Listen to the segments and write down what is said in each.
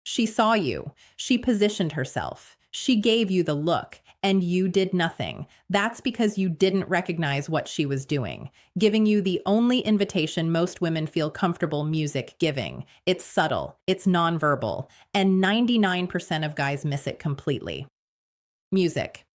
She saw you. She positioned herself. She gave you the look, and you did nothing. That's because you didn't recognize what she was doing, giving you the only invitation most women feel comfortable music giving. It's subtle, it's nonverbal, and 99% of guys miss it completely. Music.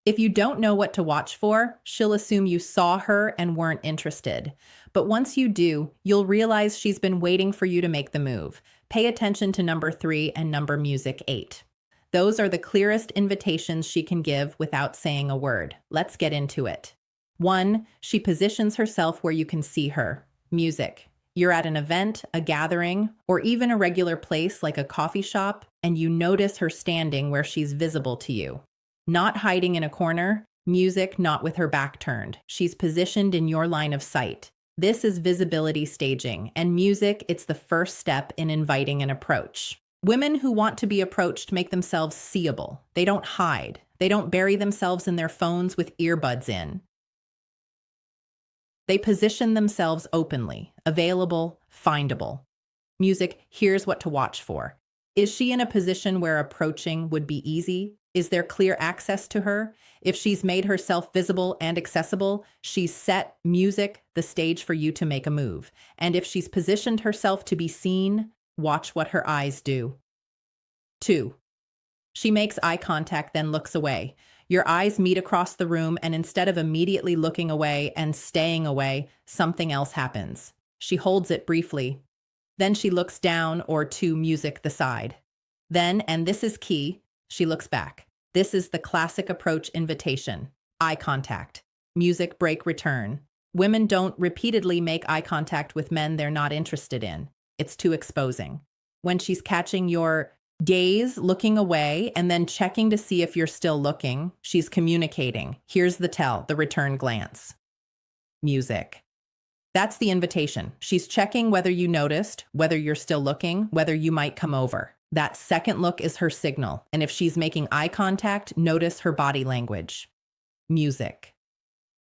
If you don't know what to watch for, she'll assume you saw her and weren't interested. But once you do, you'll realize she's been waiting for you to make the move. Pay attention to number 3 and number music 8. Those are the clearest invitations she can give without saying a word. Let's get into it. 1. She positions herself where you can see her. Music. You're at an event, a gathering, or even a regular place like a coffee shop, and you notice her standing where she's visible to you. Not hiding in a corner, music not with her back turned. She's positioned in your line of sight. This is visibility staging, and music, it's the first step in inviting an approach. Women who want to be approached make themselves seeable. They don't hide. They don't bury themselves in their phones with earbuds in. They position themselves openly, available, findable. Music, here's what to watch for. Is she in a position where approaching would be easy? Is there clear access to her? If she's made herself visible and accessible, she's set music, the stage for you to make a move. And if she's positioned herself to be seen, watch what her eyes do. 2. She makes eye contact, then looks away. Your eyes meet across the room, and instead of immediately looking away and staying away, something else happens. She holds it briefly. Then she looks down or to music the side. Then, and this is key, she looks back. This is the classic approach invitation. Eye contact. Music break return. Women don't repeatedly make eye contact with men they're not interested in. It's too exposing. When she's catching your gaze, looking away, and then checking to see if you're still looking, she's communicating. Here's the tell, the return glance. Music. That's the invitation. She's checking whether you noticed, whether you're still looking, whether you might come over. That second look is her signal, and if she's making eye contact, notice her body language. Music.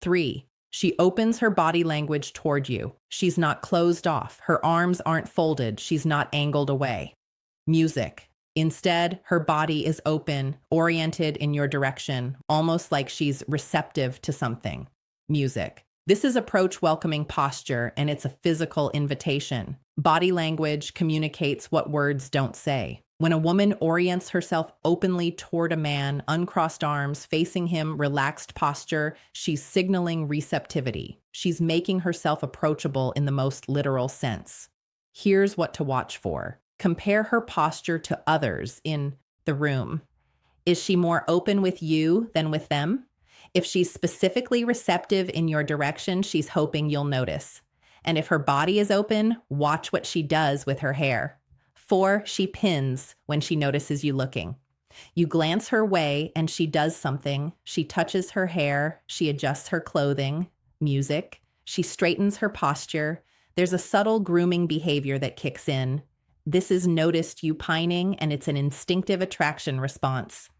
3. She opens her body language toward you. She's not closed off. Her arms aren't folded. She's not angled away. Music. Instead, her body is open, oriented in your direction, almost like she's receptive to something. Music. This is approach welcoming posture, and it's a physical invitation. Body language communicates what words don't say. When a woman orients herself openly toward a man, uncrossed arms, facing him, relaxed posture, she's signaling receptivity. She's making herself approachable in the most literal sense. Here's what to watch for. Compare her posture to others in the room. Is she more open with you than with them? If she's specifically receptive in your direction, she's hoping you'll notice. And if her body is open, watch what she does with her hair. 4, she pins when she notices you looking. You glance her way and she does something. She touches her hair. She adjusts her clothing. Music. She straightens her posture. There's a subtle grooming behavior that kicks in. This is noticed you pining, and it's an instinctive attraction response.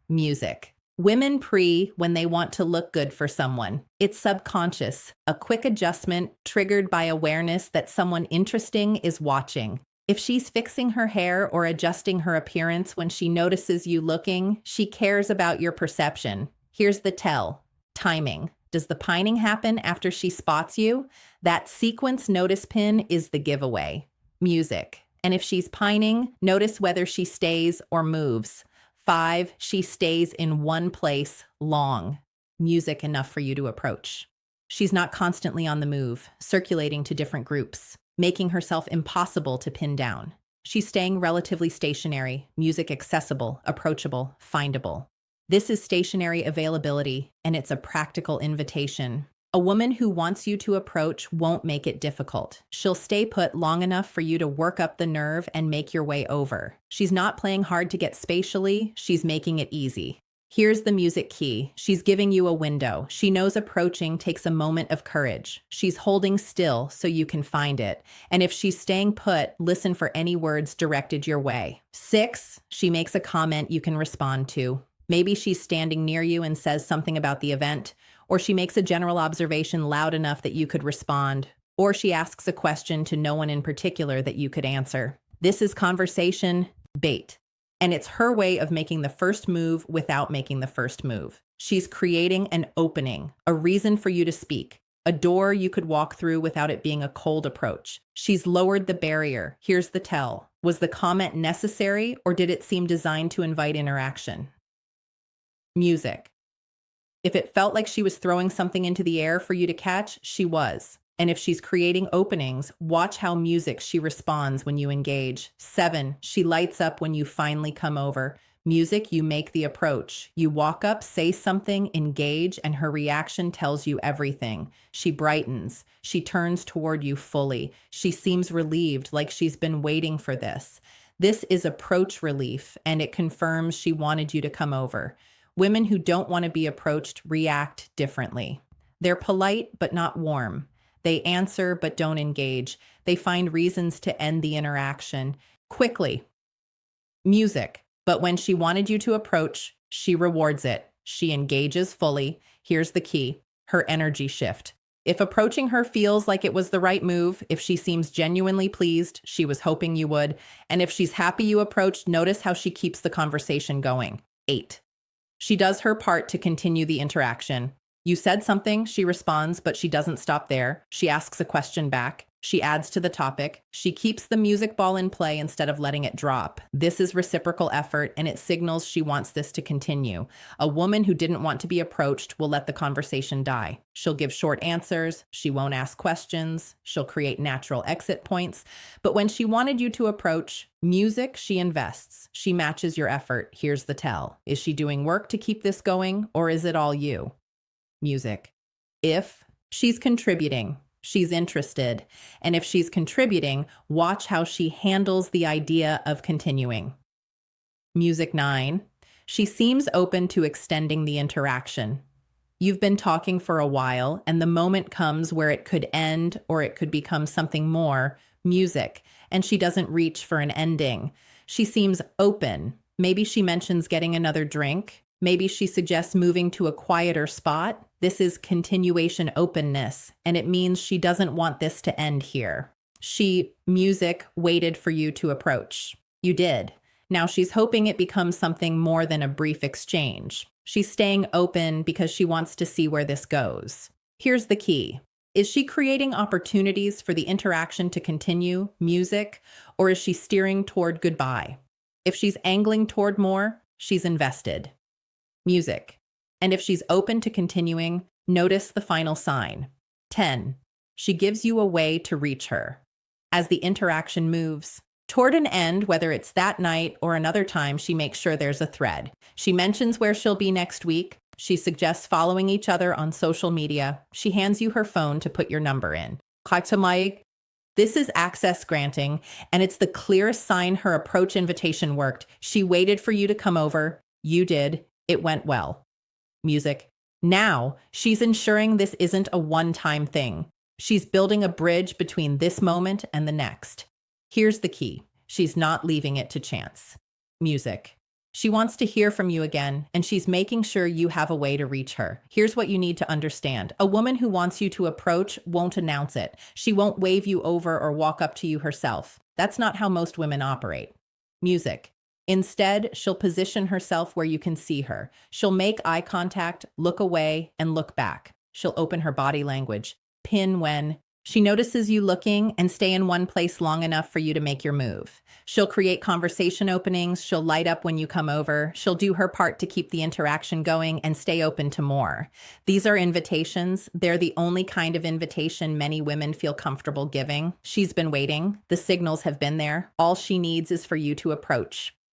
Music. Women pee when they want to look good for someone. It's subconscious, a quick adjustment triggered by awareness that someone interesting is watching. If she's fixing her hair or adjusting her appearance when she notices you looking, she cares about your perception. Here's the tell. Timing. Does the pining happen after she spots you? That sequence notice pin is the giveaway. Music. And if she's pining, notice whether she stays or moves. 5, she stays in one place long. Music enough for you to approach. She's not constantly on the move, circulating to different groups, making herself impossible to pin down. She's staying relatively stationary, music accessible, approachable, findable. This is stationary availability, and it's a practical invitation. A woman who wants you to approach won't make it difficult. She'll stay put long enough for you to work up the nerve and make your way over. She's not playing hard to get spatially, she's making it easy. Here's the music key. She's giving you a window. She knows approaching takes a moment of courage. She's holding still so you can find it. And if she's staying put, listen for any words directed your way. 6, she makes a comment you can respond to. Maybe she's standing near you and says something about the event, or she makes a general observation loud enough that you could respond, or she asks a question to no one in particular that you could answer. This is conversation, Bait. And it's her way of making the first move without making the first move. She's creating an opening, a reason for you to speak, a door you could walk through without it being a cold approach. She's lowered the barrier. Here's the tell. Was the comment necessary, or did it seem designed to invite interaction? Music. If it felt like she was throwing something into the air for you to catch, she was. And if she's creating openings, watch how music she responds when you engage. 7, she lights up when you finally come over. Music, you make the approach. You walk up, say something, engage, and her reaction tells you everything. She brightens. She turns toward you fully. She seems relieved, like she's been waiting for this. This is approach relief, and it confirms she wanted you to come over. Women who don't want to be approached react differently. They're polite, but not warm. They answer but don't engage. They find reasons to end the interaction quickly. Music. But when she wanted you to approach, she rewards it. She engages fully. Here's the key: her energy shift. If approaching her feels like it was the right move, if she seems genuinely pleased, she was hoping you would, and if she's happy you approached, notice how she keeps the conversation going. 8. She does her part to continue the interaction. You said something, she responds, but she doesn't stop there. She asks a question back. She adds to the topic. She keeps the music ball in play instead of letting it drop. This is reciprocal effort, and it signals she wants this to continue. A woman who didn't want to be approached will let the conversation die. She'll give short answers. She won't ask questions. She'll create natural exit points. But when she wanted you to approach, music, she invests. She matches your effort. Here's the tell. Is she doing work to keep this going, or is it all you? Music. If she's contributing, she's interested. And if she's contributing, watch how she handles the idea of continuing. Music. 9. She seems open to extending the interaction. You've been talking for a while, and the moment comes where it could end or it could become something more. Music. And she doesn't reach for an ending. She seems open. Maybe she mentions getting another drink. Maybe she suggests moving to a quieter spot. This is continuation openness, and it means she doesn't want this to end here. Music, waited for you to approach. You did. Now she's hoping it becomes something more than a brief exchange. She's staying open because she wants to see where this goes. Here's the key. Is she creating opportunities for the interaction to continue, music, or is she steering toward goodbye? If she's angling toward more, she's invested. Music. And if she's open to continuing, notice the final sign. 10. She gives you a way to reach her. As the interaction moves toward an end, whether it's that night or another time, she makes sure there's a thread. She mentions where she'll be next week. She suggests following each other on social media. She hands you her phone to put your number in. This is access granting, and it's the clearest sign her approach invitation worked. She waited for you to come over. You did. It went well. Music. Now, she's ensuring this isn't a one-time thing. She's building a bridge between this moment and the next. Here's the key. She's not leaving it to chance. Music. She wants to hear from you again, and she's making sure you have a way to reach her. Here's what you need to understand. A woman who wants you to approach won't announce it. She won't wave you over or walk up to you herself. That's not how most women operate. Music. Instead, she'll position herself where you can see her. She'll make eye contact, look away, and look back. She'll open her body language. Pin when she notices you looking and stay in one place long enough for you to make your move. She'll create conversation openings. She'll light up when you come over. She'll do her part to keep the interaction going and stay open to more. These are invitations. They're the only kind of invitation many women feel comfortable giving. She's been waiting. The signals have been there. All she needs is for you to approach.